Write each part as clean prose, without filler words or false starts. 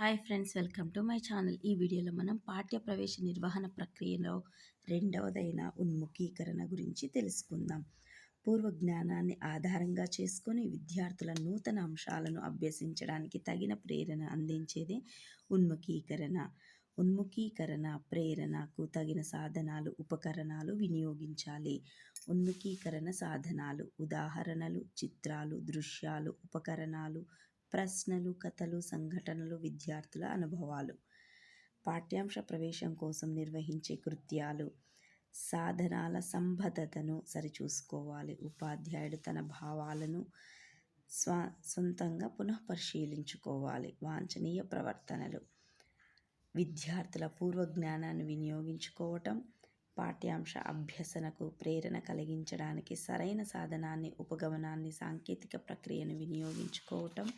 Hi friends, welcome to my channel. ఈ వీడియోలో మనం పాఠ్య ప్రవేశ నిర్వహణ ప్రక్రియలో రెండవదైన ఉన్ముఖీకరణ గురించి తెలుసుకుందాం. పూర్వ జ్ఞానాన్ని ఆధారంగా చేసుకొని విద్యార్థుల నూతన అంశాలను అభ్యసించడానికి తగిన ప్రేరణ అందించేదే ఉన్ముఖీకరణ. ఉన్ముఖీకరణ ప్రేరణకు తగిన సాధనాలు, ఉపకరణాలు వినియోగించాలి. ఉన్ముఖీకరణ సాధనాలు: ఉదాహరణలు, చిత్రాలు, దృశ్యాలు, ఉపకరణాలు, ప్రశ్నలు, కథలు, సంఘటనలు, విద్యార్థుల అనుభవాలు. పాఠ్యాంశ ప్రవేశం కోసం నిర్వహించే కృత్యాలు: సాధనాల సంబద్ధతను సరిచూసుకోవాలి. ఉపాధ్యాయుడు తన భావాలను సొంతంగా పునఃపరిశీలించుకోవాలి. వాంఛనీయ ప్రవర్తనలు: విద్యార్థుల పూర్వ జ్ఞానాన్ని వినియోగించుకోవటం, పాఠ్యాంశ అభ్యసనకు ప్రేరణ కలిగించడానికి సరైన సాధనాన్ని, ఉపగమనాన్ని, సాంకేతిక ప్రక్రియను వినియోగించుకోవటం.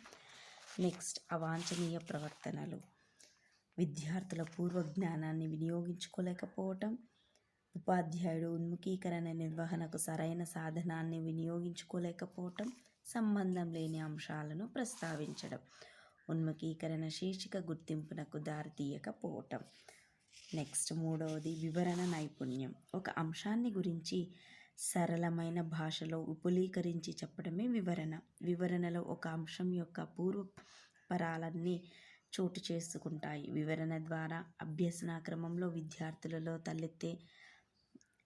నెక్స్ట్, అవాంఛనీయ ప్రవర్తనలు: విద్యార్థుల పూర్వ జ్ఞానాన్ని వినియోగించుకోలేకపోవటం, ఉపాధ్యాయుడు ఉన్ముఖీకరణ నిర్వహణకు సరైన సాధనాన్ని వినియోగించుకోలేకపోవటం, సంబంధం లేని అంశాలను ప్రస్తావించడం, ఉన్ముఖీకరణ శీర్షిక గుర్తింపునకు దారితీయకపోవటం. నెక్స్ట్, మూడవది వివరణ నైపుణ్యం. ఒక అంశాన్ని గురించి సరళమైన భాషలో విపులీకరించి చెప్పడమే వివరణ. వివరణలో ఒక అంశం యొక్క పూర్వపరాలన్నీ చోటు చేసుకుంటాయి. వివరణ ద్వారా అభ్యసన క్రమంలో విద్యార్థులలో తలెత్తే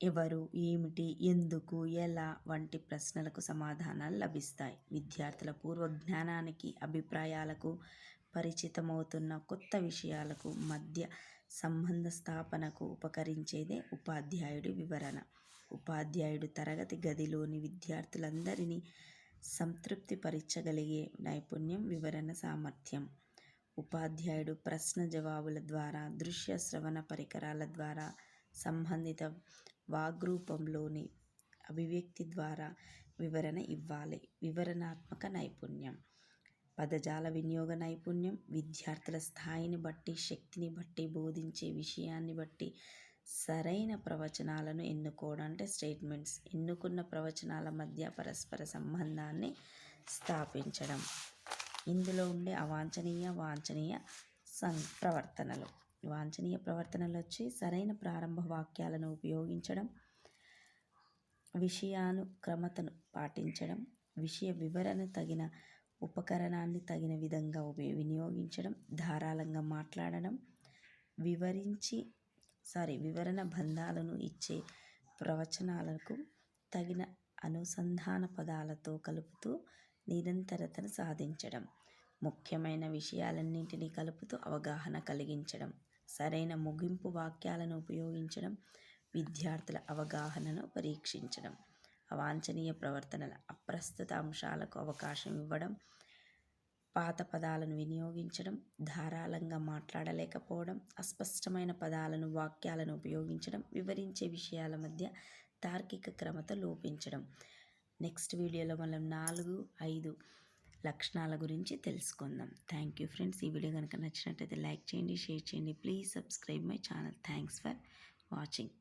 ఎవరు, ఏమిటి, ఎందుకు, ఎలా వంటి ప్రశ్నలకు సమాధానాలు లభిస్తాయి. విద్యార్థుల పూర్వ జ్ఞానానికి, అభిప్రాయాలకు, పరిచితమవుతున్న కొత్త విషయాలకు మధ్య సంబంధ స్థాపనకు ఉపకరించేదే ఉపాధ్యాయుడి వివరణ. ఉపాధ్యాయుడు తరగతి గదిలోని విద్యార్థులందరినీ సంతృప్తిపరచగలిగే నైపుణ్యం వివరణ సామర్థ్యం. ఉపాధ్యాయుడు ప్రశ్న జవాబుల ద్వారా, దృశ్య శ్రవణ పరికరాల ద్వారా, సంబంధిత వాగ్రూపంలోని అభివ్యక్తి ద్వారా వివరణ ఇవ్వాలి. వివరణాత్మక నైపుణ్యం: పదజాల వినియోగ నైపుణ్యం. విద్యార్థుల స్థాయిని బట్టి, శక్తిని బట్టి, బోధించే విషయాన్ని బట్టి సరైన ప్రవచనాలను ఎన్నుకోవడం, అంటే స్టేట్మెంట్స్, ఎన్నుకున్న ప్రవచనాల మధ్య పరస్పర సంబంధాన్ని స్థాపించడం. ఇందులో ఉండే అవాంఛనీయ, వాంఛనీయ ప్రవర్తనలు. వాంఛనీయ ప్రవర్తనలు వచ్చి సరైన ప్రారంభ వాక్యాలను ఉపయోగించడం, విషయానుక్రమతను పాటించడం, విషయ వివరణ తగిన ఉపకరణాన్ని తగిన విధంగా వినియోగించడం, ధారాళంగా మాట్లాడడం, వివరణ బంధాలను ఇచ్చే ప్రవచనాలకు తగిన అనుసంధాన పదాలతో కలుపుతూ నిరంతరతను సాధించడం, ముఖ్యమైన విషయాలన్నింటినీ కలుపుతూ అవగాహన కలిగించడం, సరైన ముగింపు వాక్యాలను ఉపయోగించడం, విద్యార్థుల అవగాహనను పరీక్షించడం. అవాంఛనీయ ప్రవర్తనలు: అప్రస్తుత అంశాలకు అవకాశం ఇవ్వడం, పాత పదాలను వినియోగించడం, ధారాళంగా మాట్లాడలేకపోవడం, అస్పష్టమైన పదాలను, వాక్యాలను ఉపయోగించడం, వివరించే విషయాల మధ్య తార్కిక క్రమత లోపించడం. నెక్స్ట్ వీడియోలో మనం 4-5 లక్షణాల గురించి తెలుసుకుందాం. Thank you friends. ఈ వీడియో కనుక నచ్చినట్లయితే లైక్ చేయండి, షేర్ చేయండి. Please subscribe my channel. Thanks for watching.